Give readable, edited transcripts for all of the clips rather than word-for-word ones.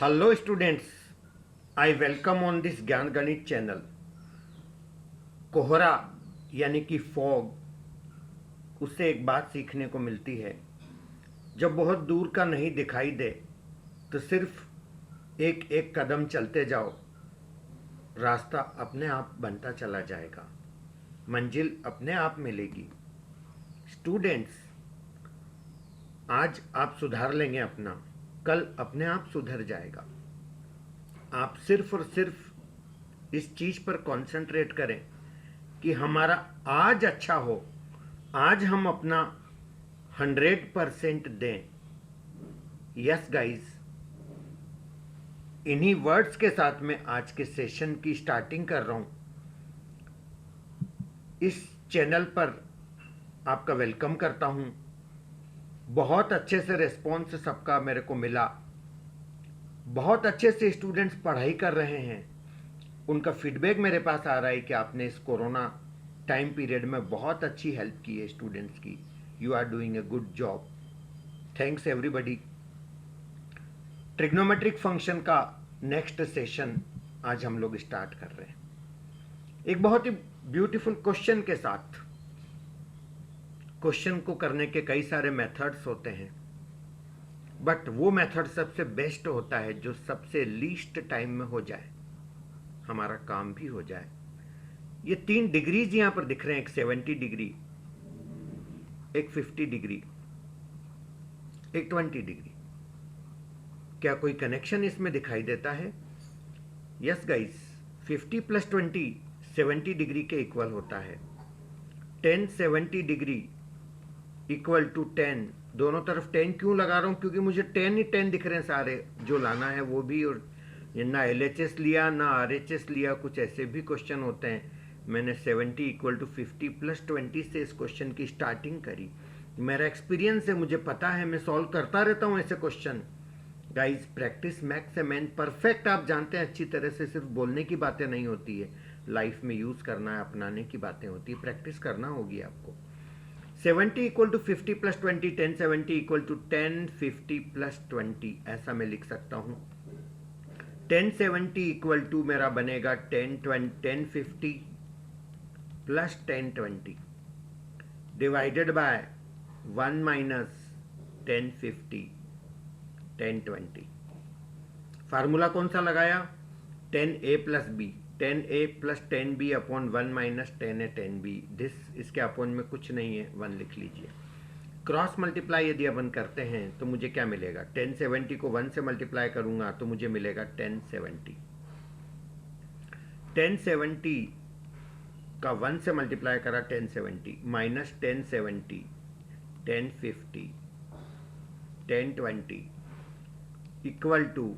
Hello students, I welcome on this ज्ञान गणित channel. कोहरा यानी कि फॉग, उससे एक बात सीखने को मिलती है। जब बहुत दूर का नहीं दिखाई दे तो सिर्फ एक एक कदम चलते जाओ, रास्ता अपने आप बनता चला जाएगा, मंजिल अपने आप मिलेगी। स्टूडेंट्स, आज आप सुधार लेंगे अपना, कल अपने आप सुधर जाएगा। आप सिर्फ और सिर्फ इस चीज़ पर कंसंट्रेट करें कि हमारा आज अच्छा हो, आज हम अपना 100% दें। यस गाइस, इन्हीं वर्ड्स के साथ मैं आज के सेशन की स्टार्टिंग कर रहा हूं। इस चैनल पर आपका वेलकम करता हूं। बहुत अच्छे से रिस्पॉन्स सबका मेरे को मिला। बहुत अच्छे से स्टूडेंट्स पढ़ाई कर रहे हैं। उनका फीडबैक मेरे पास आ रहा है कि आपने इस कोरोना टाइम पीरियड में बहुत अच्छी हेल्प की है स्टूडेंट्स की। You are doing a good job. Thanks everybody. Trigonometric function का नेक्स्ट सेशन आज हम लोग स्टार्ट कर रहे हैं एक बहुत ही ब्यूटीफुल क्वेश्चन के साथ। क्वेश्चन को करने के कई सारे मेथड्स होते हैं, बट वो मेथड सबसे बेस्ट होता है जो सबसे लीस्ट टाइम में हो जाए, हमारा काम भी हो जाए। ये 3 डिग्रीज यहां पर दिख रहे हैं, एक 70 डिग्री, एक 50 डिग्री, एक 20 डिग्री। क्या कोई कनेक्शन इसमें दिखाई देता है? यस गाइस, 50 + 20 70 डिग्री के इक्वल होता है। 10 70 डिग्री इक्वल टू 10। दोनों तरफ 10 क्यों लगा रहा हूं? क्योंकि मुझे 10 ही 10 दिख रहे हैं सारे, जो लाना है वो भी। और ना LHS लिया ना RHS लिया, कुछ ऐसे भी क्वेश्चन होते हैं। मैंने 70 = 50 + 20 से इस क्वेश्चन की स्टार्टिंग करी। मेरा एक्सपीरियंस है, मुझे पता है, मैं सॉल्व करता रहता हूँ ऐसे question. Guys, practice max a man perfect. आप जानते हैं अच्छी तरह से, सिर्फ बोलने की बातें नहीं होती है, लाइफ में यूज करना है, अपनाने की बातें होती है। प्रैक्टिस करना होगी आपको। 70 = 50 + 20, 10 70 = 10 50 + 20, ऐसा मैं लिख सकता हूं। 10 70 = मेरा बनेगा 10 50 + 10 20 डिवाइडेड बाय 1 - 10 50 10 20। फार्मूला कौन सा लगाया? 10a + b, 10a + 10b upon 1 - 10a 10b। This, इसके अपॉन में कुछ नहीं है, 1 लिख लीजिए। क्रॉस मल्टीप्लाई यदि अपन करते हैं तो मुझे क्या मिलेगा? 10 70 को 1 से मल्टीप्लाई करूंगा तो मुझे मिलेगा 10 70। 10 70 का 1 से मल्टीप्लाई करा 10 70 माइनस 10 70 10 50 10 20 इक्वल टू,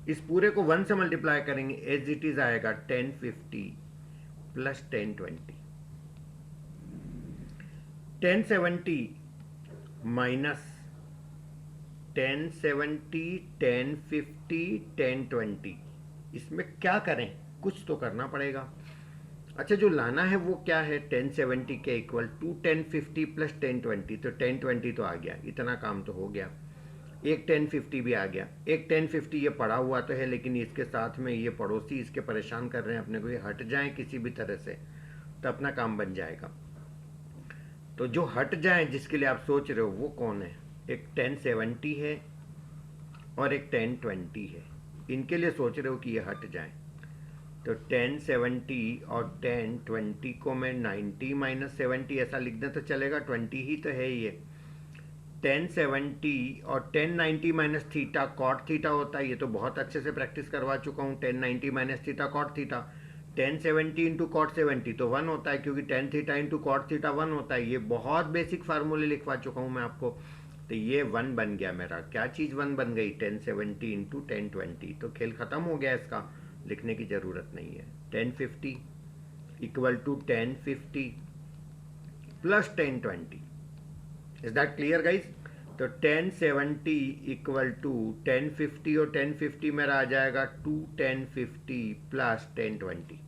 इस पूरे को 1 से मल्टीप्लाई करेंगे एज इट इज आएगा 10 50 + 10 20। 10 70 माइनस 10 70 10 50 10 20, इसमें क्या करें? कुछ तो करना पड़ेगा। अच्छा, जो लाना है वो क्या है? 10 70 के इक्वल टू 10 50 + 10 20, तो 10 20 तो आ गया, इतना काम तो हो गया। एक 10 50 भी आ गया। एक 10 50 ये पड़ा हुआ तो है, लेकिन इसके साथ में ये पड़ोसी इसके परेशान कर रहे हैं अपने को, ये हट जाए किसी भी तरह से तो अपना काम बन जाएगा। तो जो हट जाए, जिसके लिए आप सोच रहे हो, वो कौन है? एक 10 70 है और एक 10 20 है। इनके लिए सोच रहे हो कि ये हट जाए। तो 10 70 और 10 20 को मैं 90 - 70 ऐसा लिख दें तो चलेगा, 20 ही तो है ये। 10 70 और 10 90 - थीटा कॉट थीटा होता है। ये तो बहुत अच्छे से प्रैक्टिस करवा चुका हूँ। 10 90 - थीटा कॉट थीटा। 10 70 × कॉट 70 तो 1 होता है, क्योंकि 10 थीटा × कॉट थीटा 1 होता है। ये बहुत बेसिक फार्मूले लिखवा चुका हूँ मैं आपको। तो ये 1 बन गया मेरा। क्या चीज़ 1 बन गई? 10 70 × 10 20। तो खेल खत्म हो गया, इसका लिखने की ज़रूरत नहीं है। 10 50 = 10 50 + 10 20। Is that clear guys? तो 10 70 = 10 50 और 10 50 मेरा आ जाएगा 2 10 50 + 10 20।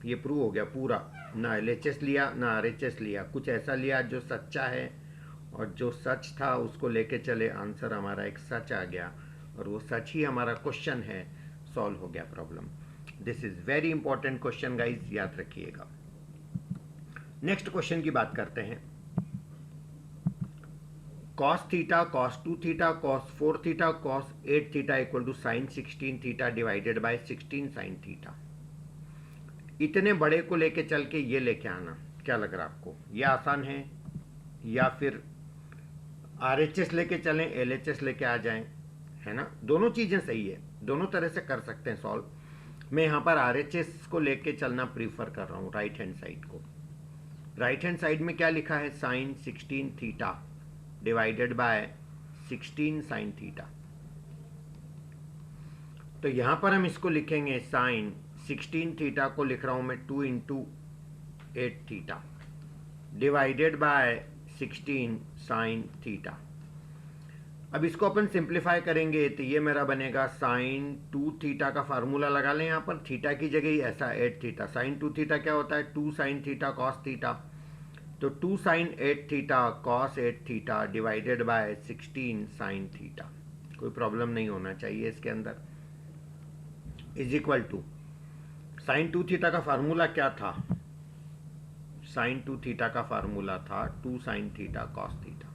ये प्रूव हो गया पूरा। ना LHS लिया ना RHS लिया, कुछ ऐसा लिया जो सच्चा है, और जो सच था उसको लेके चले। आंसर हमारा एक सच आ गया। और वो सच ही हमारा क्वेश्चन है, सॉल्व हो गया problem. This is very important question guys, याद रखिएगा। नेक्स्ट क्वेश्चन की बात करते हैं। cos theta cos 2 theta cos 4 theta cos 8 theta equal to sine 16 theta divided by 16 sine theta. इतने बड़े को लेके चल के ये लेके आना, क्या लग रहा है आपको? ये आसान है या फिर RHS लेके चलें, LHS लेके आ जाएं, है ना? दोनों चीज़ें सही है, दोनों तरह से कर सकते हैं सॉल्व। मैं यहाँ पर RHS को लेके चलना प्रीफर कर रहा हूँ, राइट हैंड साइड को। राइट हैंड साइड में क्या लिखा है? Sine 16 theta divided by 16 sine theta. तो यहाँ पर हम इसको लिखेंगे साइन 16 थीटा को लिख रहा हूँ मैं 2 into 8 theta divided by 16 sine theta. अब इसको अपन सिंप्लीफाई करेंगे तो ये मेरा बनेगा साइन 2 थीटा का फार्मूला लगा लें यहाँ पर, थीटा की जगह ही ऐसा 8 थीटा। साइन 2 थीटा क्या होता है? 2 साइन थीटा कॉस थीटा। तो 2 sine 8 theta cos 8 theta divided by 16 sine theta. कोई प्रॉब्लम नहीं होना चाहिए इसके अंदर। Is equal to sine 2 theta का फार्मूला क्या था? साइन 2 थीटा का फार्मूला था 2 साइन थीटा कॉस थीटा।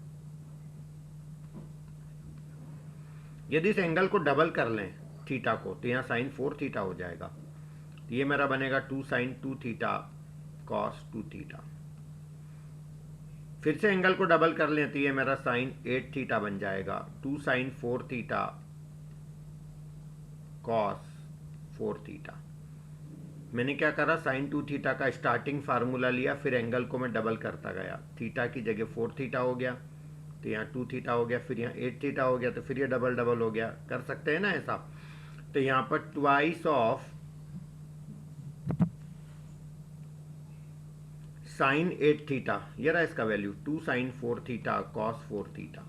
यदि इस एंगल को डबल कर लें थीटा को तो यहाँ साइन 4 थीटा हो जाएगा। तो ये मेरा बनेगा 2 साइन 2 थीटा कॉस 2 थीटा। फिर से एंगल को डबल कर लें तो ये मेरा साइन 8 थीटा बन जाएगा। 2 साइन 4 थीटा कॉस 4 थीटा। मैंने क्या करा? साइन 2 थीटा का स्टार्टिंग फार्मूला लिया, फिर एंगल को मैं डबल करता गया। थीटा की जगह 4 थीटा हो गया, तो यहाँ 2 थीटा हो गया, फिर यहाँ 8 थीटा हो गया, तो फिर ये डबल डबल हो गया। कर सकते हैं ना ऐसा? तो यहाँ पर ट्वाइस ऑफ साइन 8 थीटा, ये रहा इसका value 2 sine 4 theta cos 4 theta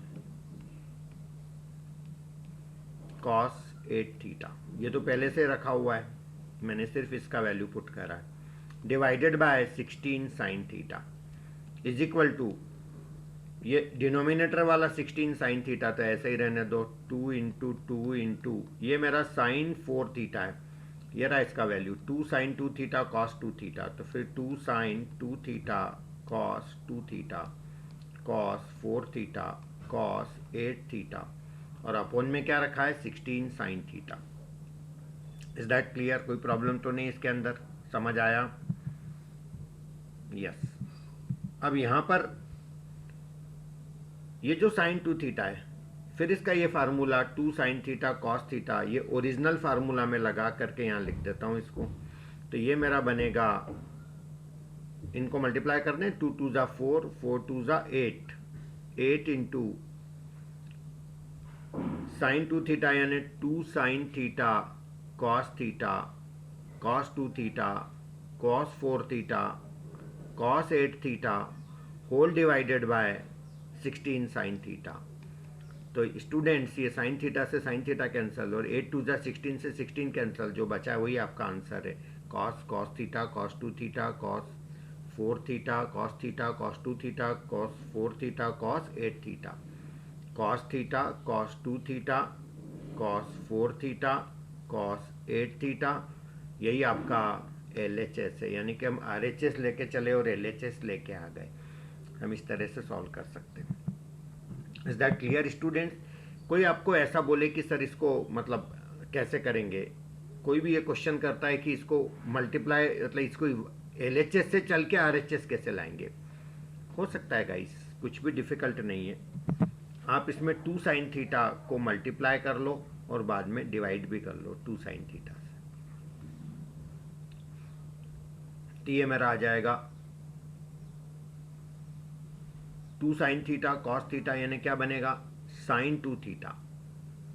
cos 8 theta. ये तो पहले से रखा हुआ है, मैंने सिर्फ इसका वैल्यू पुट करा है। Divided by 16 sine theta is equal to, ये डिनोमिनेटर वाला 16 साइन थीटा तो ऐसे ही रहने दो, 2 इंटू 2 इंटू ये मेरा साइन 4 थीटा है, ये रहा इसका value 2 sine 2 theta cos 2 theta. तो फिर 2 sine 2 theta cos 2 theta cos 4 theta cos 8 theta, और अपोन में क्या रखा है? 16 sine theta. Is that clear? कोई प्रॉब्लम तो नहीं इसके अंदर? समझ आया? यस। अब यहां पर ये जो साइन 2 थीटा है, फिर इसका ये formula 2 sine theta cos theta, ये ओरिजिनल फार्मूला में लगा करके यहां लिख देता हूं इसको। तो ये मेरा बनेगा, इनको मल्टीप्लाई करने, 2 2 जा 4, 4 2 जा 8, 8 इंटू साइन 2 थीटा यानी 2 sine theta cos theta cos 2 theta cos 4 theta cos 8 theta whole divided by 16 sine theta. तो स्टूडेंट्स, ये साइन थीटा से साइन थीटा कैंसिल, और 8 2 जा 16 से 16 कैंसिल, जो बचा है वही आपका आंसर है। Cos cos theta cos 2 theta cos 4 theta cos theta cos 2 theta cos 4 theta cos 8 theta cos theta cos 2 theta cos 4 theta cos 8 theta. यही आपका LHS है, यानी कि हम RHS लेके चले और LHS लेके आ गए। हम इस तरह से सॉल्व कर सकते हैं। Is that clear students? कोई आपको ऐसा बोले कि सर इसको मतलब कैसे करेंगे, कोई भी ये क्वेश्चन करता है कि इसको मल्टीप्लाई, मतलब इसको LHS से चल के RHS कैसे लाएंगे, हो सकता है गाइस, कुछ भी डिफिकल्ट नहीं है। आप इसमें 2 साइन थीटा को मल्टीप्लाई कर लो और बाद में डिवाइड भी कर लो 2 साइन थीटा से। तो ये मेरा आ जाएगा 2 साइन थीटा कॉस थीटा, यानी क्या बनेगा? Sine 2 theta.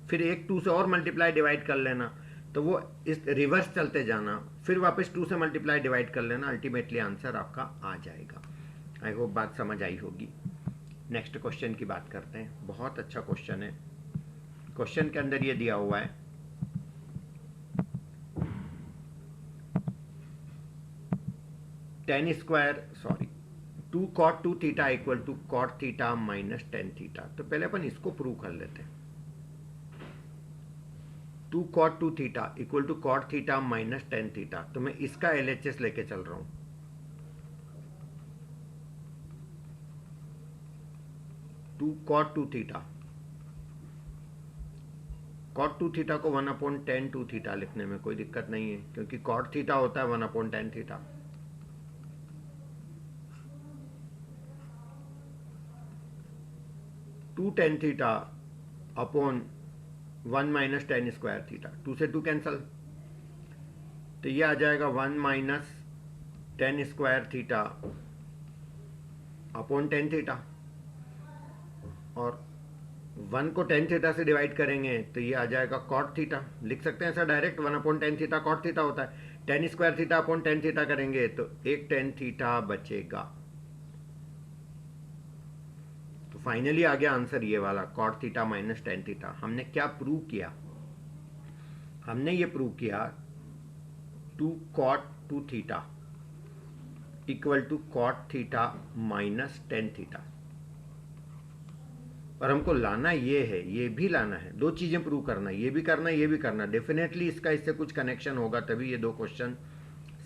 फिर एक 2 से और मल्टीप्लाई डिवाइड कर लेना, तो वो इस रिवर्स चलते जाना, फिर वापस 2 से मल्टीप्लाई डिवाइड कर लेना, अल्टीमेटली आंसर आपका आ जाएगा। आई होप बात समझ आई होगी। नेक्स्ट क्वेश्चन की बात करते हैं। बहुत अच्छा क्वेश्चन है। क्वेश्चन के अंदर ये दिया हुआ है, ten square 2 cot 2 theta equal to cot theta minus 10 theta. तो पहले अपन इसको प्रूव कर लेते हैं। 2 cot 2 theta equal to cot theta minus ten theta. तो मैं इसका LHS लेके चल रहा हूं। 2 cot 2 थीटा, cot 2 थीटा को 1/10 2 थीटा लिखने में कोई दिक्कत नहीं है, क्योंकि cot थीटा होता है 1/10 theta. 2 tan theta upon 1 minus ten square theta. 2 से 2 कैंसल, तो ये आ जाएगा 1 minus ten square theta upon ten theta, और 1 को टेन थीटा से डिवाइड करेंगे तो ये आ जाएगा कॉट थीटा। लिख सकते हैं ऐसा डायरेक्ट, 1/10 थीटा कॉट थीटा होता है। Ten square theta upon tan theta करेंगे तो एक टेन थीटा बचेगा। तो फाइनली आ गया आंसर ये वाला, cot theta minus ten theta. हमने क्या प्रूव किया? हमने ये प्रूव किया 2 cot 2 theta equal to cot theta minus ten theta. और हमको लाना ये है, ये भी लाना है, दो चीजें प्रूव करना, ये भी करना, ये भी करना। डेफिनेटली इसका इससे कुछ कनेक्शन होगा, तभी ये दो क्वेश्चन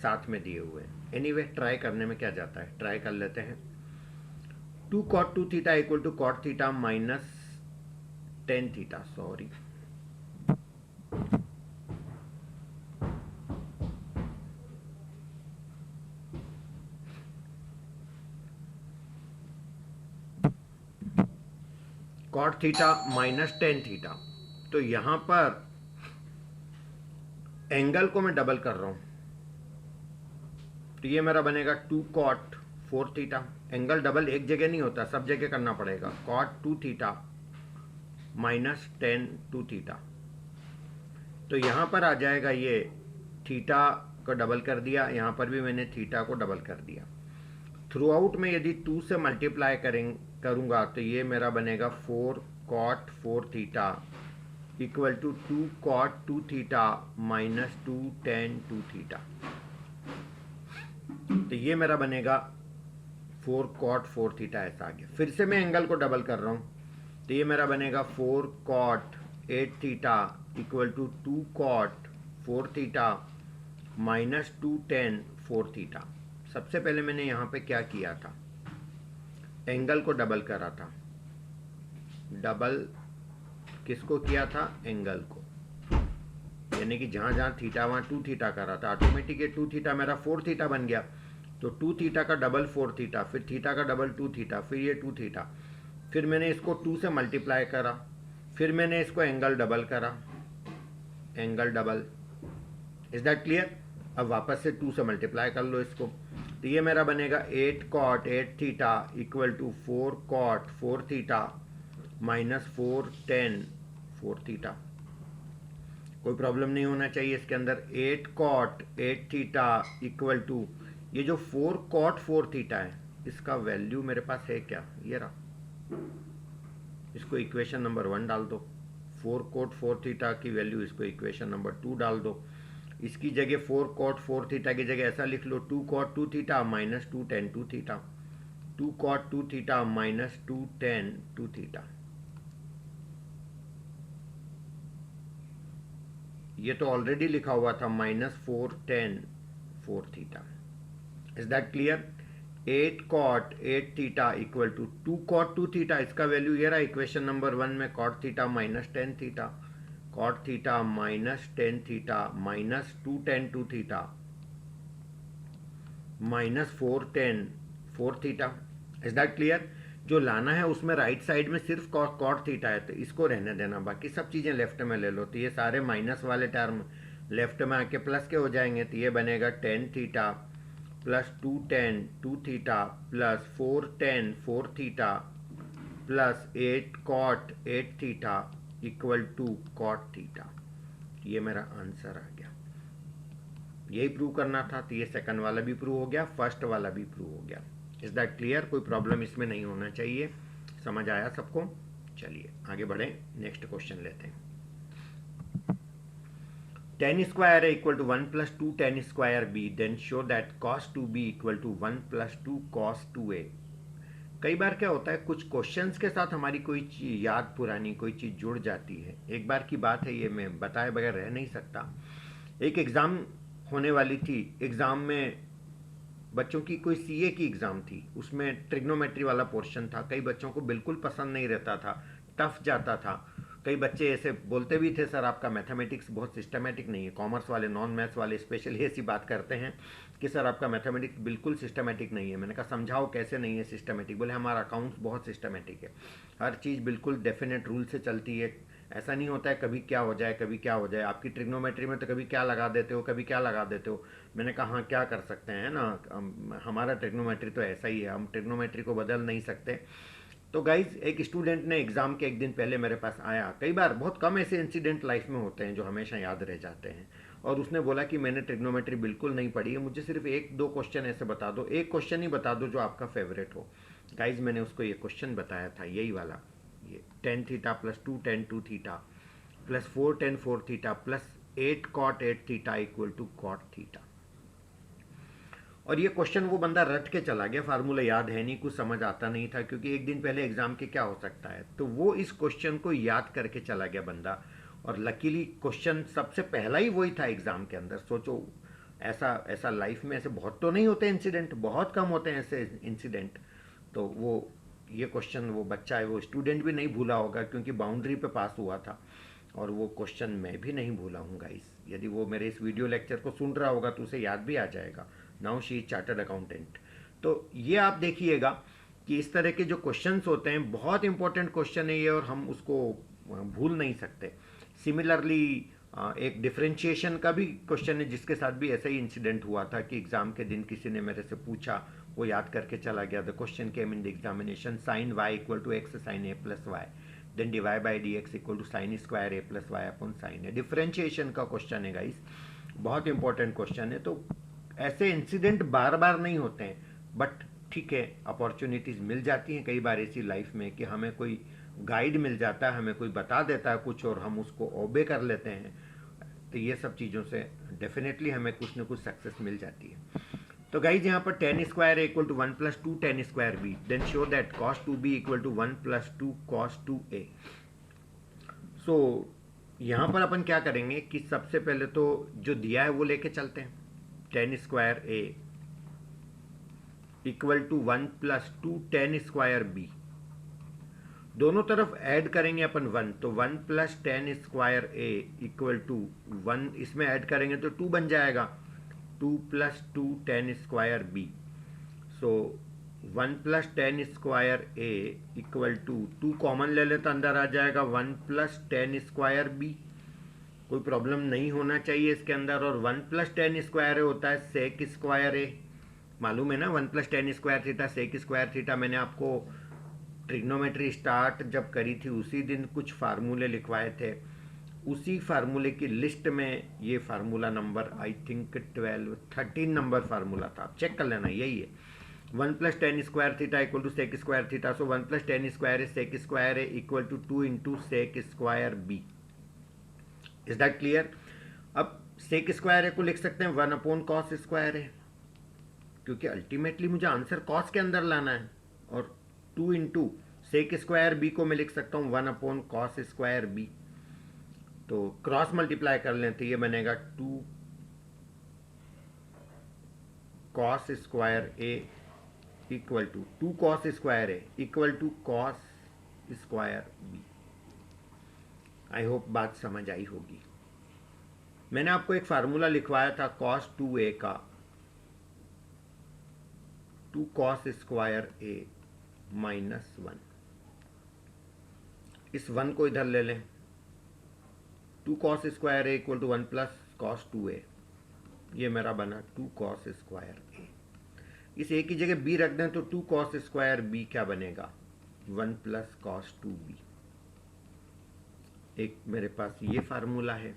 साथ में दिए हुए हैं। एनीवे ट्राई करने में क्या जाता है, ट्राई कर लेते हैं। 2 cot 2 theta equal to cot theta minus ten theta, sorry cot theta minus ten theta. तो यहां पर एंगल को मैं डबल कर रहा हूं, तो ये मेरा बनेगा 2 cot 4 थीटा। एंगल डबल एक जगह नहीं होता, सब जगह करना पड़ेगा। cot 2 theta minus ten 2 theta. तो यहां पर आ जाएगा, ये थीटा को डबल कर दिया, यहां पर भी मैंने थीटा को डबल कर दिया। थ्रू आउट में यदि 2 से मल्टीप्लाई करूंगा तो ये मेरा बनेगा 4 cot 4 theta equal to 2 cot 2 theta minus 2 tan 2 theta. तो ये मेरा बनेगा 4 cot 4 थीटा, ऐसा आ गया। फिर से मैं एंगल को डबल कर रहा हूं, तो ये मेरा बनेगा 4 cot 8 theta equal to 2 cot 4 theta minus 2 tan 4 theta. सबसे पहले मैंने यहां पे क्या किया था, एंगल को डबल करा था। डबल किसको किया था? एंगल को, यानी कि जहां जहां थीटा वहां 2 थीटा करा था। ऑटोमेटिक 2 थीटा मेरा 4 थीटा बन गया। तो 2 थीटा का डबल 4 थीटा, फिर थीटा का डबल 2 थीटा, फिर ये 2 थीटा, फिर मैंने इसको 2 से मल्टीप्लाई करा, फिर मैंने इसको एंगल डबल करा, angle double. Is that clear? अब वापस से 2 से मल्टीप्लाई कर लो इसको, तो ये मेरा बनेगा 8 cot 8 theta equal to 4 cot 4 theta minus 4 tan 4 theta. कोई प्रॉब्लम नहीं होना चाहिए इसके अंदर। 8 cot 8 थीटा इक्वल टू, ये जो 4 cot 4 थीटा है, इसका वैल्यू मेरे पास है क्या? ये रहा, इसको इक्वेशन नंबर 1 डाल दो। 4 cot 4 थीटा की वैल्यू इसको इक्वेशन नंबर 2 डाल दो। इसकी जगह 4 cot 4 थीटा की जगह ऐसा लिख लो, 2 cot 2 theta minus 2 tan 2 theta, 2 cot 2 theta minus 2 tan 2 theta. ये तो ऑलरेडी लिखा हुआ था minus 4 tan 4 theta. Is that clear? 8 cot 8 theta equal to 2 cot 2 theta, इसका वैल्यू ये रहा इक्वेशन नंबर 1 में, cot theta minus ten theta, cot theta minus ten theta minus 2 tan 2 theta minus 4 tan 4 theta. Is that clear? जो लाना है उसमें right side में सिर्फ cot थीटा है, तो इसको रहने देना, बाकी सब चीजें लेफ्ट में ले लो। तो ये सारे माइनस वाले टर्म लेफ्ट में आके प्लस के हो जाएंगे। तो ये बनेगा tan theta plus 2 tan 2 theta plus 4 tan 4 theta plus 8 cot 8 theta equal to cot theta. ये मेरा आंसर आ गया। यही प्रूव करना था, तो ये सेकंड वाला भी प्रूव हो गया, फर्स्ट वाला भी प्रूव हो गया। Is that clear? कोई प्रॉब्लम इसमें नहीं होना चाहिए। समझ आया सबको? चलिए आगे बढ़े, नेक्स्ट क्वेश्चन लेते हैं। tan स्क्वायर है equal to 1 plus 2 tan square B, then show that cos 2b equal to 1 plus 2 cos 2a। कई बार क्या होता है, कुछ क्वेश्चंस के साथ हमारी कोई चीज याद, पुरानी कोई चीज़ जुड़ जाती है। एक बार की बात है, ये मैं बताए बगैर रह नहीं सकता। एक एग्ज़ाम होने वाली थी। एग्ज़ाम में बच्चों की कोई सीए की एग्ज़ाम थी, उसमें ट्रिग्नोमेट्री वाला पोर्शन था। कई बच्चों को बिल्कुल पसंद नहीं रहता था, टफ जाता था। कई बच्चे ऐसे बोलते भी थे, सर आपका मैथमेटिक्स बहुत सिस्टमेटिक नहीं है। कॉमर्स वाले, नॉन मैथ्स वाले स्पेशली ऐसी बात करते हैं कि सर आपका मैथमेटिक्स बिल्कुल सिस्टमेटिक नहीं है। मैंने कहा समझाओ कैसे नहीं है सिस्टमेटिक। बोले हमारा अकाउंट्स बहुत सिस्टमेटिक है, हर चीज़ बिल्कुल डेफिनेट रूल से चलती है, ऐसा नहीं होता है कभी क्या हो जाए कभी क्या हो जाए। आपकी ट्रिग्नोमेट्री में तो कभी क्या लगा देते हो, कभी क्या लगा देते हो। मैंने कहा हाँ क्या कर सकते हैं ना, हमारा ट्रिग्नोमेट्री तो ऐसा ही है, हम ट्रिग्नोमेट्री को बदल नहीं सकते। तो गाइज, एक स्टूडेंट ने एग्ज़ाम के एक दिन पहले मेरे पास आया। कई बार, बहुत कम ऐसे इंसिडेंट लाइफ में होते हैं जो हमेशा याद रह जाते हैं। और उसने बोला कि मैंने ट्रिग्नोमेट्री बिल्कुल नहीं पढ़ी है, मुझे सिर्फ एक दो क्वेश्चन ऐसे बता दो, एक क्वेश्चन ही बता दो जो आपका फेवरेट हो। गाइज, मैंने उसको ये क्वेश्चन बताया था, यही वाला, ये tan theta plus two tan two theta plus four tan four theta plus eight cot eight theta equal to cot theta. और ये क्वेश्चन वो बंदा रट के चला गया, फार्मूला याद है नहीं, कुछ समझ आता नहीं था, क्योंकि एक दिन पहले एग्जाम के क्या हो सकता है। तो वो इस क्वेश्चन को याद करके चला गया बंदा। और लकीली क्वेश्चन सबसे पहला ही वही था एग्जाम के अंदर। सोचो, ऐसा ऐसा लाइफ में ऐसे बहुत तो नहीं होते इंसिडेंट, बहुत कम होते हैं ऐसे इंसिडेंट। तो वो ये क्वेश्चन वो बच्चा है, वो स्टूडेंट भी नहीं भूला होगा, क्योंकि बाउंड्री पे पास हुआ था। और वो क्वेश्चन मैं भी नहीं भूला हूँ गाइस। यदि वो मेरे इस वीडियो लेक्चर को सुन रहा होगा तो उसे याद भी आ जाएगा। Now she is chartered accountant. तो ये आप देखिएगा कि इस तरह के जो क्वेश्चंस होते हैं, बहुत इंपॉर्टेंट क्वेश्चन है ये, और हम उसको भूल नहीं सकते। सिमिलरली एक डिफरेंशिएशन का भी क्वेश्चन है, जिसके साथ भी ऐसा ही इंसिडेंट हुआ था कि एग्जाम के दिन किसी ने मेरे से पूछा, वो याद करके चला गया। The question came in the examination, sine y equal to x sine a plus y, then d y by d x equal to sine square a plus y upon sine a. Differentiation का question है guys, बहुत important question है। तो ऐसे incident बार बार नहीं होते हैं, but ठीक है, अपॉर्चुनिटीज़ मिल जाती हैं कई बार ऐसी लाइफ में कि हमें कोई गाइड मिल जाता है, हमें कोई बता देता है कुछ और हम उसको ओबे कर लेते हैं। तो ये सब चीज़ों से डेफिनेटली हमें कुछ ना कुछ सक्सेस मिल जाती है। तो गाइज, यहाँ पर tan square A equal to one plus two tan square B, then show that cos two B equal to one plus two cos two A. So यहाँ पर अपन क्या करेंगे कि सबसे पहले तो जो दिया है वो लेके चलते हैं। Ten square A equal to one plus two tan square B, दोनों तरफ ऐड करेंगे अपन वन, तो one plus tan square A equal to one, इसमें ऐड करेंगे तो टू बन जाएगा, two plus two tan square B. So one plus tan square A equal to, two common ले ले तो अंदर आ जाएगा one plus tan square B. कोई प्रॉब्लम नहीं होना चाहिए इसके अंदर। और one plus tan square a होता है सेक स्क्वायर ए, मालूम है ना, one plus tan square theta sec square theta. मैंने आपको ट्रिग्नोमेट्री स्टार्ट जब करी थी उसी दिन कुछ फार्मूले लिखवाए थे, उसी फार्मूले की लिस्ट में ये formula number I think 13 number formula था, आप चेक कर लेना, यही है। One plus tan square theta equal to sec square theta, so one plus tan square sec square A equal to two into sec square b. Is that clear? अब sec square a को लिख सकते हैं one upon cos square a, क्योंकि ultimately मुझे answer cos के अंदर लाना है। और two into sec square b को मैं लिख सकता हूँ one upon cos square b. तो क्रॉस मल्टीप्लाई कर लें तो ये बनेगा two cos square A equal to two cos square A equal to cos square b. I hope बात समझ आई होगी। मैंने आपको एक फार्मूला लिखवाया था कॉस टू ए का, two cos square A minus one. इस वन को इधर ले लें, two cos square A equal to one plus cos two A, ये मेरा बना टू कॉस स्क्वायर ए। इस ए की जगह बी रख दें तो टू कॉस स्क्वायर बी क्या बनेगा, one plus cos two b. एक मेरे पास ये फार्मूला है,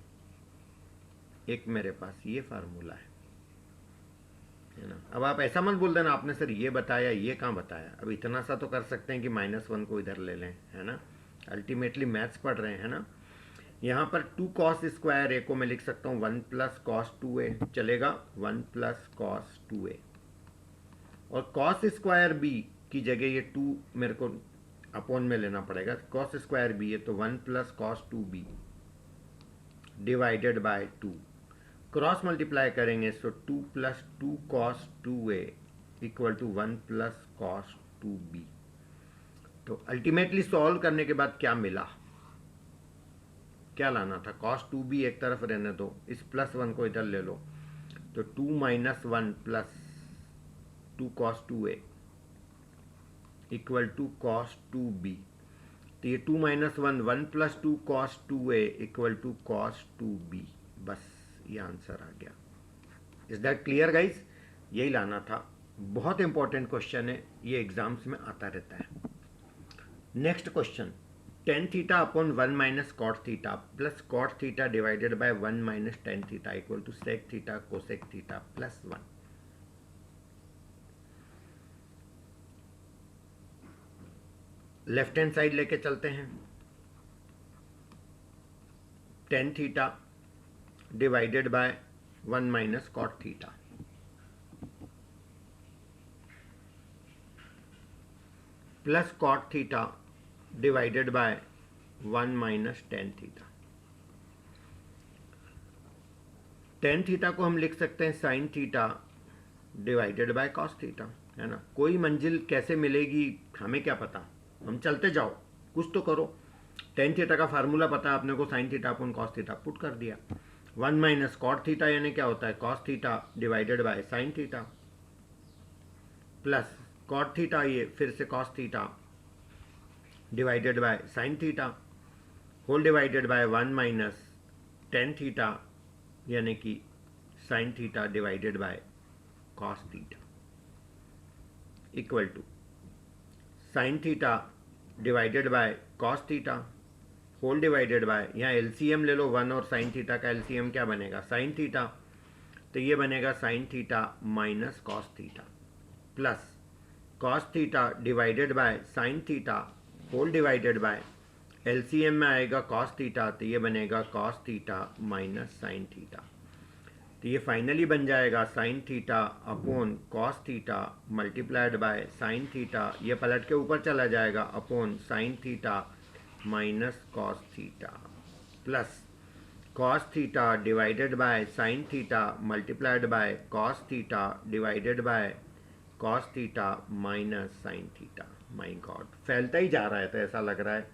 एक मेरे पास ये फार्मूला है ना। अब आप ऐसा मत बोल देना आपने सर ये बताया, ये कहाँ बताया। अब इतना सा तो कर सकते हैं कि माइनस वन को इधर ले लें, है ना। अल्टीमेटली मैथ्स पढ़ रहे हैं ना। यहाँ पर टू कॉस स्क्वायर ए को मैं लिख सकता हूँ वन प्लस कॉस टू ए, चलेगा, वन प्लस कॉस टू ए। और कॉस स्क्वायर बी उसकी जगह ये 2 मेरे को अपॉन में लेना पड़ेगा, कॉस स्क्वायर बी है तो 1 plus cos 2b divided by 2, cross multiply करेंगे तो 2 plus 2 cos 2a equal to 1 plus cos 2b। तो अल्टीमेटली सॉल्व करने के बाद क्या मिला, क्या लाना था, कॉस 2b एक तरफ रहने दो, इस प्लस 1 को इधर ले लो, तो 2 minus 1 plus 2 cos 2a equal to cos 2b। तो ये 2 minus 1 1 plus 2 cos 2a equal to cos 2b। बस ये आंसर आ गया। Is that clear guys? यही लाना था। बहुत इंपॉर्टेंट क्वेश्चन है, ये एग्जाम्स में आता रहता है। Next question, tan theta upon 1 minus cot theta plus cot theta divided by 1 minus ten theta equal to sec theta cosec theta plus 1। Left hand side लेके चलते हैं। Tan theta divided by 1 minus cot theta plus cot theta divided by 1 minus ten theta. Tan theta को हम लिख सकते हैं sine theta divided by cos theta, है ना। कोई मंजिल कैसे मिलेगी हमें क्या पता, हम चलते जाओ, कुछ तो करो। टेन थीटा का फार्मूला पता है अपने को, साइन थीटा अपन कॉस थीटा पुट कर दिया। 1 माइनस कॉट थीटा यानी क्या होता है, cos theta divided by sine theta plus cot theta, ये फिर से cos theta divided by sine theta whole divided by 1 minus ten theta यानी कि sine theta divided by cos theta equal to sine theta divided by cos theta whole divided by, यहाँ LCM ले लो 1 और sign theta का LCM क्या बनेगा, sine theta, तो ये बनेगा sine theta minus cos theta plus cos theta divided by sine theta whole divided by, LCM में आएगा कॉस थीटा, तो ये बनेगा cos theta minus sine theta. तो ये फाइनली बन जाएगा sine theta upon cos theta multiplied by sine theta, ये पलट के ऊपर चला जाएगा, upon sine theta minus cos theta plus cos theta divided by sine theta multiplied by cos theta divided by cos theta minus sine theta. My God, फैलता ही जा रहा है, तो ऐसा लग रहा है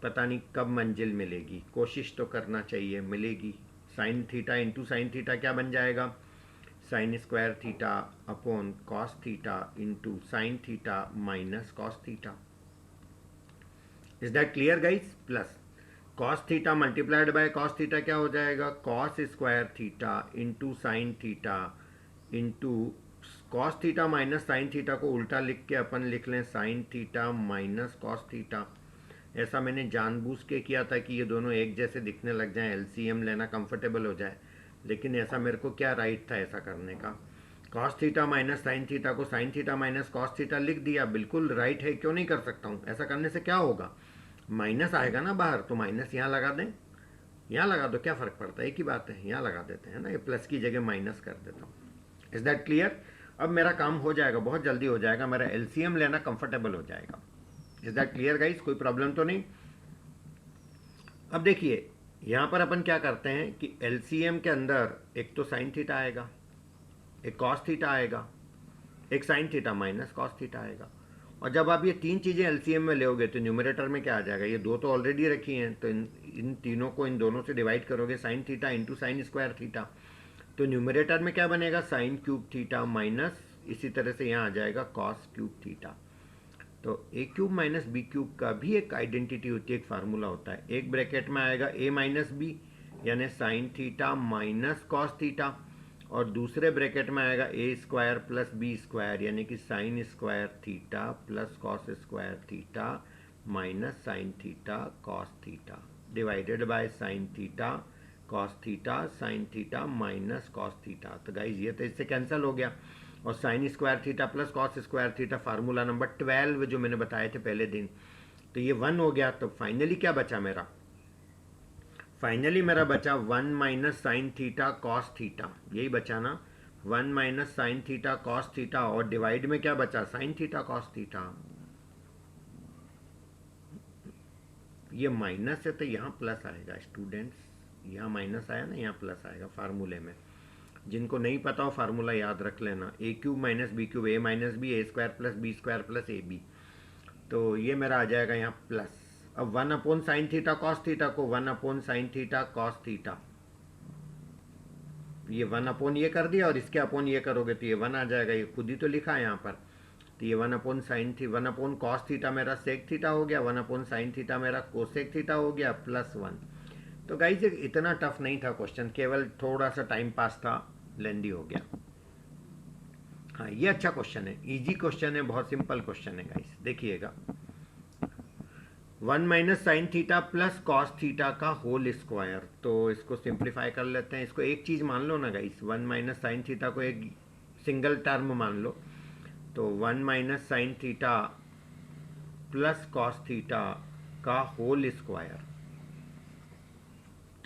पता नहीं कब मंजिल मिलेगी, कोशिश तो करना चाहिए, मिलेगी। Sign theta into sine theta क्या बन जाएगा, sign square theta upon cos theta into sine theta minus cos theta. Is that clear guys? Plus cos theta multiplied by cos theta क्या हो जाएगा, cos square theta into sine theta into cos theta minus sine theta को उल्टा लिख के अपन लिख लें sign theta minus cos theta. ऐसा मैंने जानबूझ के किया था कि ये दोनों एक जैसे दिखने लग जाएं, एलसीएम लेना कंफर्टेबल हो जाए, लेकिन ऐसा मेरे को क्या राइट था ऐसा करने का। Cos theta minus sine theta को sine theta minus cos theta लिख दिया, बिल्कुल राइट है, क्यों नहीं कर सकता हूँ। ऐसा करने से क्या होगा, माइनस आएगा ना बाहर, तो माइनस यहाँ लगा दें, यहाँ लगा दो, क्या फ़र्क पड़ता है, एक ही बात है, यहाँ लगा देते हैं ना, ये प्लस की जगह माइनस कर देता हूँ। Is that clear? अब मेरा काम हो जाएगा, बहुत जल्दी हो जाएगा, मेरा एलसीएम लेना कंफर्टेबल हो जाएगा। Is that clear guys? कोई प्रॉब्लम तो नहीं? अब देखिए यहाँ पर अपन क्या करते हैं कि एलसीएम के अंदर एक तो साइन थीटा आएगा, एक कॉस थीटा आएगा, एक sign theta minus cos theta आएगा, और जब आप ये तीन चीज़ें एलसीएम में लोगे तो न्यूमरेटर में क्या आ जाएगा, ये दो तो ऑलरेडी रखी हैं, तो इन तीनों को इन दोनों से डिवाइड करोगे, sign theta into sine square theta, तो न्यूमरेटर में क्या बनेगा, साइन क्यूब थीटा माइनस, इसी तरह से यहाँ आ जाएगा कॉस क्यूब थीटा। तो ए क्यूब माइनस बी क्यूब का भी एक आइडेंटिटी होती है, एक फार्मूला होता है। एक ब्रैकेट में आएगा ए माइनस बी यानी sign theta minus cos theta, और दूसरे ब्रैकेट में आएगा ए स्क्वायर प्लस बी स्क्वायर यानी कि sign square theta plus cos square theta minus sine theta cos theta divided by sine theta cos theta sine theta minus cos theta. तो guys ये तो इससे कैंसिल हो गया, और sign square theta plus cos square theta formula number 12 जो मैंने बताए थे पहले दिन, तो ये 1 हो गया। तो फाइनली क्या बचा मेरा, फाइनली मेरा बचा 1 minus sine theta cos theta, यही बचा ना, one minus sine theta cos theta, और डिवाइड में क्या बचा, साइन थीटा कॉस थीटा। ये माइनस है तो यहाँ प्लस आएगा स्टूडेंट्स, यहाँ माइनस आया ना, यहाँ प्लस आएगा फार्मूले में। जिनको नहीं पता हो फार्मूला याद रख लेना, A cube minus B cube, A minus B, A square plus B square plus A B. तो ये मेरा आ जाएगा यहाँ प्लस। अब one upon sine theta cos theta को one upon sine theta cos theta, ये वन अपॉन ये कर दिया और इसके अपॉन ये करोगे तो ये वन आ जाएगा, ये खुद ही तो लिखा है यहाँ पर। तो ये वन अपॉन साइन थी, वन अपॉन कॉस थीटा मेरा सेक थीटा हो गया, वन अपॉन साइन थीटा मेरा कोसेक थीटा हो गया, प्लस वन। तो गाइस इतना टफ नहीं था क्वेश्चन, केवल थोड़ा सा टाइम पास था, लेंदी हो गया। हाँ ये अच्छा क्वेश्चन है, इजी क्वेश्चन है, बहुत सिंपल क्वेश्चन है गाइस, देखिएगा। One minus sine theta plus cos theta का होल स्क्वायर, तो इसको सिंप्लीफाई कर लेते हैं। इसको एक चीज़ मान लो ना guys, one minus sine theta को एक सिंगल टर्म मान लो, तो one minus sine theta plus cos theta का होल स्क्वायर,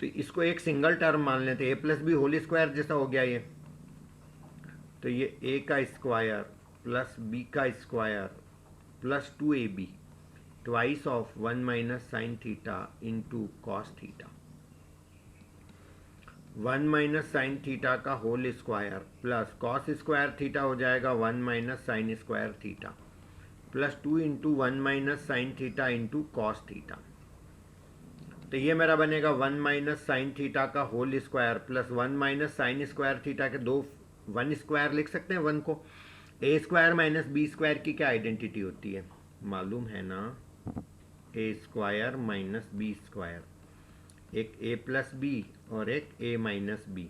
तो इसको एक सिंगल टर्म मान लेते, ए प्लस बी होल स्क्वायर जैसा हो गया ये। तो ये ए का स्क्वायर प्लस बी का square plus 2ab twice of one minus sine theta into cos theta. One minus sine theta का whole square plus cos square theta हो जाएगा one minus sine square theta plus 2 into one minus sine theta into cos theta. तो ये मेरा बनेगा one minus sine theta का whole square plus one minus sine square theta के दो one square लिख सकते हैं वन को। A square minus b square की क्या आइडेंटिटी होती है, मालूम है ना, a square minus b square, एक ए प्लस बी और एक ए माइनस बी।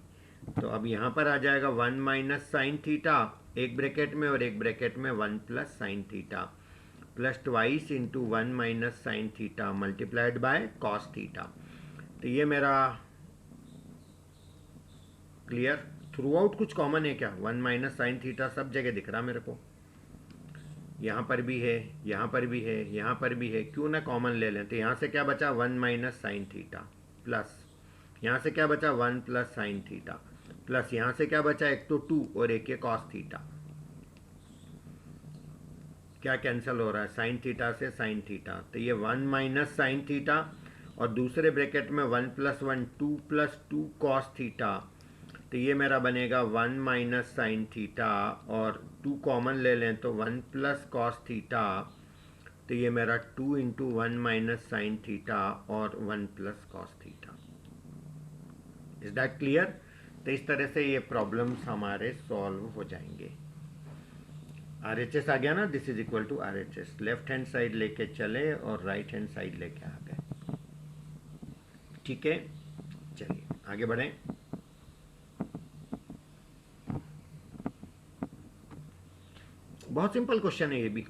तो अब यहाँ पर आ जाएगा वन माइनस साइन थीटा एक ब्रैकेट में और एक ब्रैकेट में one plus sign theta plus twice into one minus sine theta multiplied by cos theta. तो ये मेरा क्लियर, थ्रू आउट कुछ कॉमन है क्या, वन माइनस साइन थीटा सब जगह दिख रहा मेरे को, यहाँ पर भी है, यहाँ पर भी है, यहाँ पर भी है, क्यों ना कॉमन ले लें। तो यहाँ से क्या बचा one minus sine theta plus यहाँ से क्या बचा one plus sign theta plus यहाँ से क्या बचा एक तो टू और एक ये कॉस थीटा, क्या कैंसिल हो रहा है साइन थीटा से साइन थीटा। तो ये वन माइनस साइन थीटा और दूसरे ब्रैकेट में one plus one two plus two cos theta. तो ये मेरा बनेगा वन माइनस साइन थीटा और टू कॉमन ले लें तो वन प्लस कॉस थीटा। तो ये मेरा two into one minus sine theta और one plus cos theta. Is that clear. तो इस तरह से ये प्रॉब्लम्स हमारे सॉल्व हो जाएंगे। RHS आ गया ना, this is equal to RHS, left hand side लेके चले और राइट हैंड साइड लेके आ गए। ठीक है, चलिए आगे बढ़ें। बहुत सिंपल क्वेश्चन है ये भी,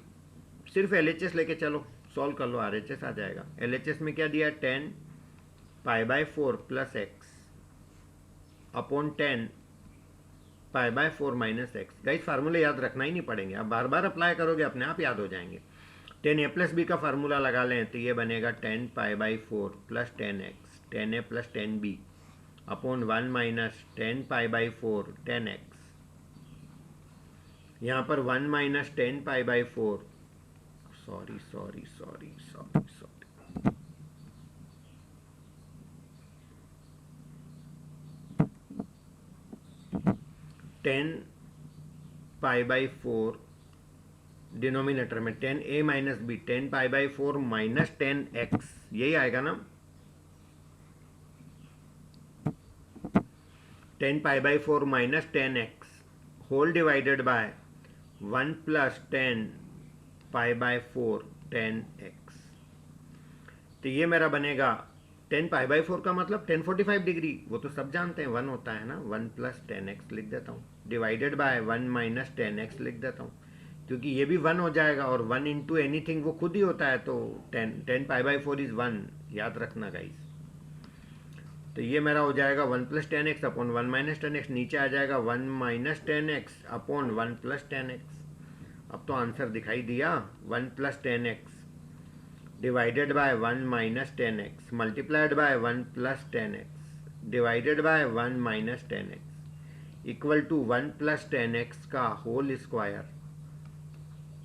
सिर्फ LHS लेके चलो सॉल्व कर लो, RHS आ जाएगा। LHS में क्या दिया, 10 pi by 4 plus x upon 10 pi by 4 minus x. Guys फार्मूले याद रखना ही नहीं पड़ेंगे, आप बार बार अप्लाई करोगे अपने आप याद हो जाएंगे। 10a प्लस बी का फार्मूला लगा लें तो ये बनेगा 10 pi by 4 plus 10x 10a plus 10b upon 1 minus 10 pi by 4 10x। यहाँ पर 1 minus 10 pi by 4, sorry 10 pi by 4 denominator में 10a minus b 10 pi by 4 minus 10x, यही आएगा ना। 10 pi by 4 minus 10x whole divided by 1 plus 10 pi by 4 10x। तो ये मेरा बनेगा 10 पाई बाई 4 का मतलब 1045 डिग्री, वो तो सब जानते हैं 1 होता है ना, 1 प्लस 10x लिख देता हूँ डिवाइडेड बाय 1 माइनस 10x लिख देता हूँ, क्योंकि ये भी 1 हो जाएगा और 1 इंटू एनीथिंग वो खुद ही होता है। तो 10 पाई बाई 4 इज 1, याद रखना गाइस। तो ये मेरा हो जाएगा 1 plus 10x upon 1 minus 10x, नीचे आ जाएगा 1 minus 10x upon 1 plus 10x। अब तो आंसर दिखाई दिया, 1 plus 10x divided by 1 minus 10x multiplied by 1 plus 10x divided by 1 minus 10x। Equal to 1 plus 10x का होल स्क्वायर,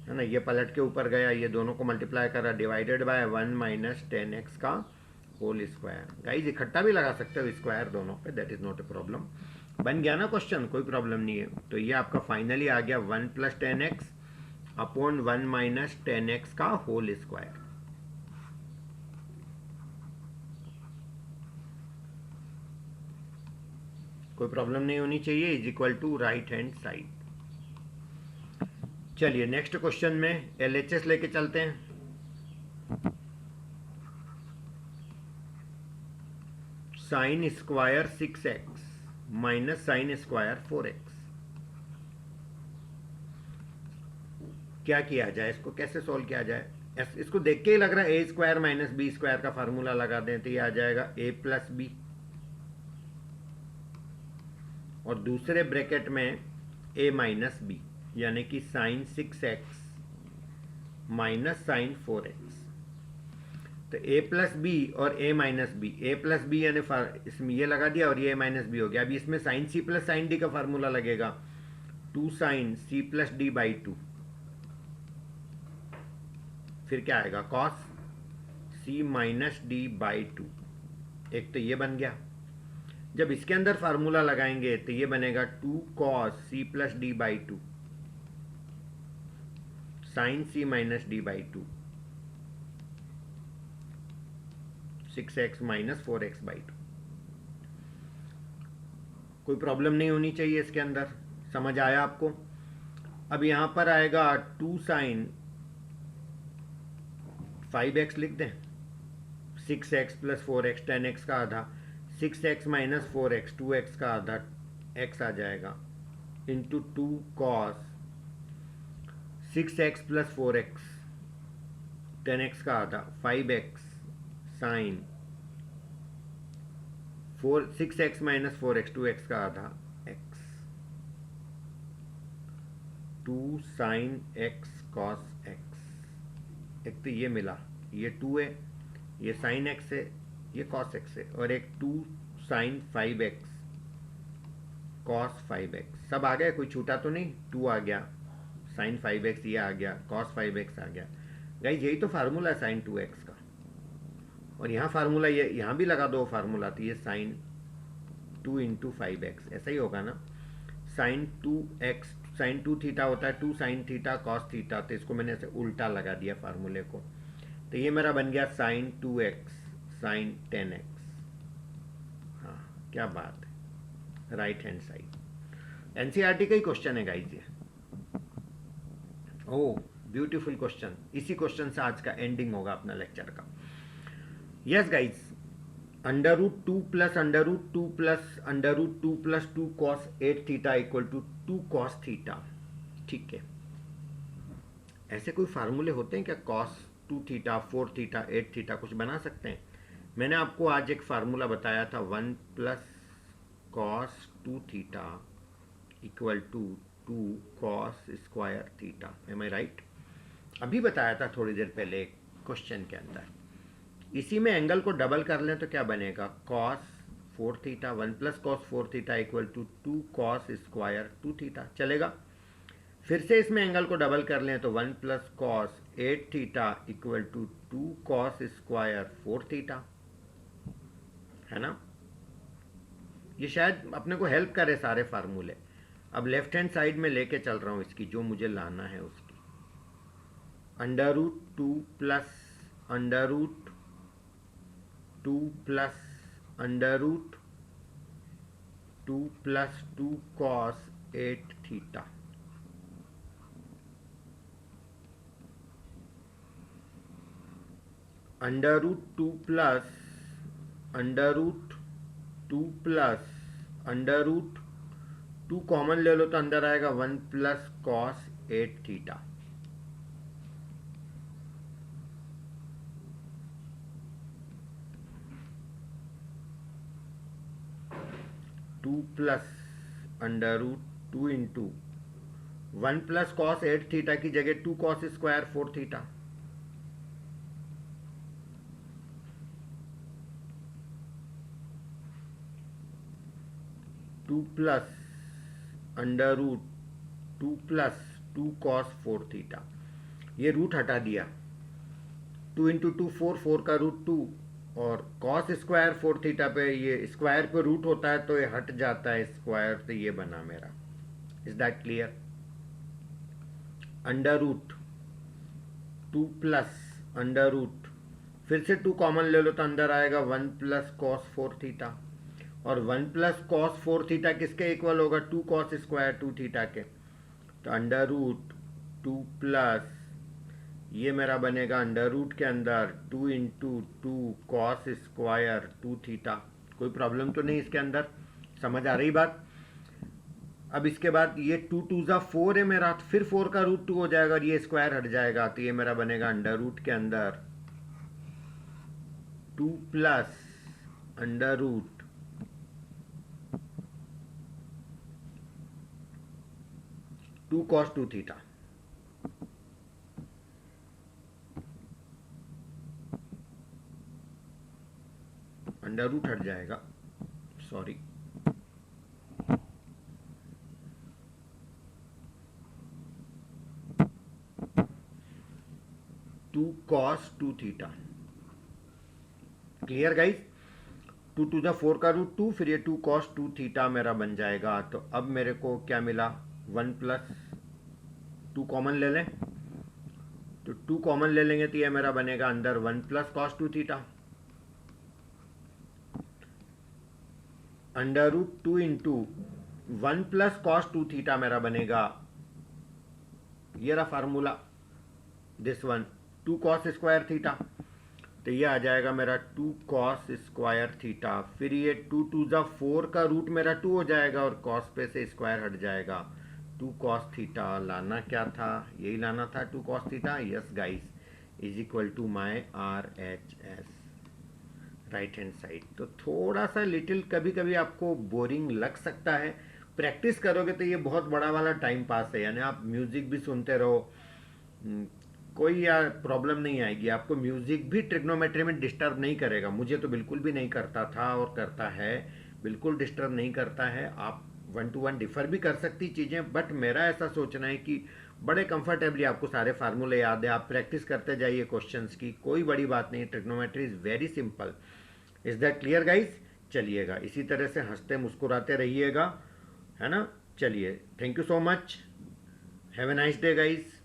है ना, ये पलट के ऊपर गया, ये दोनों को मल्टीप्लाई करा, डिवाइडेड बाय 1 माइनस 10x का होल स्क्वायर। गाइज इकट्ठा भी लगा सकते हो स्क्वायर दोनों पे, that is not a problem. बन गया ना क्वेश्चन, कोई प्रॉब्लम नहीं है। तो ये आपका फाइनली आ गया 1 plus 10x upon 1 minus 10x का होल स्क्वायर। कोई प्रॉब्लम नहीं होनी चाहिए, is equal to right hand side. चलिए नेक्स्ट क्वेश्चन में LHS लेके चलते हैं। Sine square 6x minus sine square 4x, क्या किया जाए, इसको कैसे सोल्व किया जाए? इसको देख के ही लग रहा है a square minus b square का फार्मूला लगा दें तो ये आ जाएगा a प्लस बी, और दूसरे ब्रैकेट में a माइनस बी, यानी कि sign 6x minus sign 4x। तो a प्लस बी और a minus b, a plus b यानी इसमें ये लगा दिया और ये a माइनस बी हो गया। अभी इसमें sine c plus sine d का फार्मूला लगेगा, 2 sine c plus d by 2, फिर क्या आएगा cos c minus d by 2। एक तो ये बन गया। जब इसके अंदर फार्मूला लगाएंगे तो ये बनेगा 2 cos c plus d by 2 sine c minus d by 2, 6x minus 4x by 2। कोई प्रॉब्लम नहीं होनी चाहिए इसके अंदर, समझ आया आपको? अब यहां पर आएगा 2 साइन 5x लिख दें, 6x प्लस 4x 10x का आधा, 6x माइनस 4x 2x का आधा x आ जाएगा, into 2 cos 6x plus 4x 10x का आधा 5x sign 6x minus 4x 2x का आधा x, 2 sine x cos x। एक तो ये मिला, ये 2 है, ये साइन x है, ये कॉस x है, और एक 2 साइन 5x कॉस 5x। सब आ गया, कोई छूटा तो नहीं? 2 आ गया, साइन 5x ये आ गया, कॉस 5x आ गया। गाइस यही तो फार्मूला है साइन 2x का, और यहाँ फार्मूला ये यहाँ भी लगा दो फार्मूला, तो ये साइन 2 इंटू 5x ऐसा ही होगा ना। साइन 2x साइन 2 थीटा होता है 2 साइन थीटा कॉस थीटा, तो इसको मैंने ऐसे उल्टा लगा दिया फार्मूले को, तो ये मेरा बन गया साइन 2x साइन 10x। हाँ क्या बात है, राइट हैंड साइड। एनसीईआरटी का ही क्वेश्चन है गाइस ये। ओह ब्यूटीफुल क्वेश्चन, इसी क्वेश्चन से आज का एंडिंग होगा अपना लेक्चर का। Yes guys, under root 2 plus under root 2 plus under root 2 plus 2 cos 8 theta equal to 2 cos theta. ठीक है, ऐसे कोई फार्मूले होते हैं क्या? कॉस 2 थीटा 4 थीटा 8 थीटा कुछ बना सकते हैं? मैंने आपको आज एक फार्मूला बताया था 1 plus cos 2 theta equal to 2 cos square theta. Am I right? अभी बताया था थोड़ी देर पहले क्वेश्चन के अंदर। इसी में एंगल को डबल कर लें तो क्या बनेगा, cos 4 theta 1 plus cos 4 theta equal to 2 cos square 2 theta. चलेगा? फिर से इसमें एंगल को डबल कर लें तो 1 plus cos 8 theta equal to 2 cos square 4 theta, है ना? ये शायद अपने को हेल्प करे सारे फार्मूले। अब लेफ्ट हैंड साइड में लेके चल रहा हूं इसकी, जो मुझे लाना है उसकी। Under root 2 plus under root 2 plus under root 2 plus 2 cos 8 theta, under root 2 plus under root 2 plus under root 2 common ले लो तो अंदर आएगा 1 plus cos 8 theta. Two plus under root 2 into 1 plus cos 8 theta की जगह 2 cos square 4 theta, 2 plus under root 2 plus 2 cos 4 theta. ये root हटा दिया, 2 इंटू 2 4, 4 का रूट 2, और कॉस स्क्वायर 4 थीटा पे ये स्क्वायर पे रूट होता है तो ये हट जाता है स्क्वायर, तो ये बना मेरा। Is that clear? Under root 2 plus under root, फिर से 2 कॉमन ले लो तो अंदर आएगा 1 प्लस कॉस 4 थीटा, और 1 प्लस कॉस 4 थीटा किसके इक्वल होगा? 2 कॉस स्क्वायर 2 थीटा के। तो अंडर रूट 2 प्लस ये मेरा बनेगा अंडर रूट के अंदर 2 इंटू 2 कॉस स्क्वायर 2 थीटा। कोई प्रॉब्लम तो नहीं इसके अंदर? समझ आ रही बात? अब इसके बाद ये 2 2 ज़ा 4 है मेरा, फिर 4 का रूट 2 हो जाएगा और ये स्क्वायर हट जाएगा, तो ये मेरा बनेगा अंडर रूट के अंदर 2 plus under root 2 cos 2 theta. Under root हट जाएगा, sorry, two cos 2 theta. Clear guys? 2 2 ज़ा 4 का रूट 2, फिर ये 2 कॉस 2 थीटा मेरा बन जाएगा। तो अब मेरे को क्या मिला? 1 प्लस 2 कॉमन ले लें, तो 2 कॉमन ले लेंगे तो ये मेरा बनेगा अंदर 1 plus cos 2 theta, under root 2 into 1 plus cos 2 theta मेरा बनेगा, ये रहा formula, this one 2 cos square theta. तो ये आ जाएगा मेरा 2 कॉस स्क्वायर थीटा, फिर ये 2 2 ज़ा 4 का रूट मेरा 2 हो जाएगा और कॉस पे से स्क्वायर हट जाएगा, 2 कॉस थीटा। लाना क्या था? यही लाना था, 2 cos theta. Yes guys, is equal to my RHS, right hand side. तो थोड़ा सा लिटिल कभी कभी आपको बोरिंग लग सकता है, प्रैक्टिस करोगे तो ये बहुत बड़ा वाला टाइम पास है, यानी आप म्यूजिक भी सुनते रहो, कोई यार प्रॉब्लम नहीं आएगी आपको। म्यूजिक भी ट्रिग्नोमेट्री में डिस्टर्ब नहीं करेगा, मुझे तो बिल्कुल भी नहीं करता था और करता है, बिल्कुल डिस्टर्ब नहीं करता है। आप 1 to 1 डिफर भी कर सकती चीज़ें, बट मेरा ऐसा सोचना है कि बड़े कंफर्टेबली आपको सारे फार्मूले याद है, आप प्रैक्टिस करते जाइए क्वेश्चंस की, कोई बड़ी बात नहीं। Trigonometry is very simple. Is that clear guys? चलिएगा, इसी तरह से हंसते मुस्कुराते रहिएगा, है ना? चलिए, thank you so much, have a nice day guys.